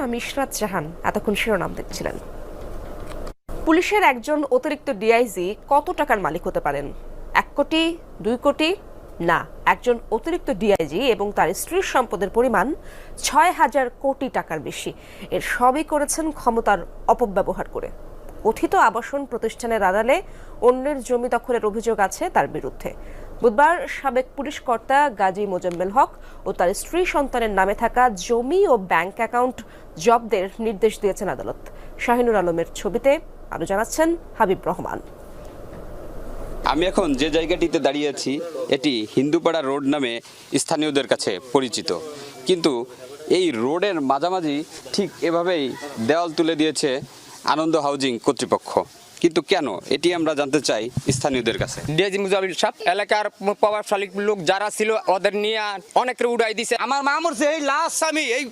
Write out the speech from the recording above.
আমি ইশরাত জাহান। এতক্ষণ শিরোনাম দেখছিলেন। পুলিশের একজন অতিরিক্ত ডিআইজি কত টাকার মালিক হতে পারেন? 1 কোটি, 2 কোটি? না, একজন অতিরিক্ত ডিআইজি এবং তার স্ত্রীর সম্পদের পরিমাণ 6,000 কোটি টাকার বেশি। এর সবই করেছেন ক্ষমতার অপব্যবহার করে। কথিত আবাসন প্রতিষ্ঠানের আড়ালে অন্যের জমি দখলের অভিযোগ আছে তার বিরুদ্ধে। বুধবার সাবেক পুলিশ কর্তা গাজী মোজাম্মেল হক ও তার স্ত্রী সন্তানের নামে থাকা জমি ও ব্যাংক অ্যাকাউন্ট জব্দের নির্দেশ দিয়েছেন আদালত। শাহিনুর আলমের ছবিতে আরো জানাচ্ছেন হাবিব রহমান। আমি এখন যে জায়গাটিতে দাঁড়িয়ে আছি এটি হিন্দুপাড়া রোড নামে স্থানীয়দের কাছে পরিচিত, কিন্তু এই রোডের মাঝামাঝি ঠিক এভাবেই দেওয়াল তুলে দিয়েছে আনন্দ হাউজিং কর্তৃপক্ষ। কিন্তু কেন, এটি আমরা জানতে চাই স্থানীয়দের কাছে। ডিআইজি মুজাহির সাহেব এলাকার প্রভাবশালী লোক যারা ছিল ওদের নিয়ে অনেকের উড়াই দিছে। আমার মা মরছে এই লাশ, আমি এই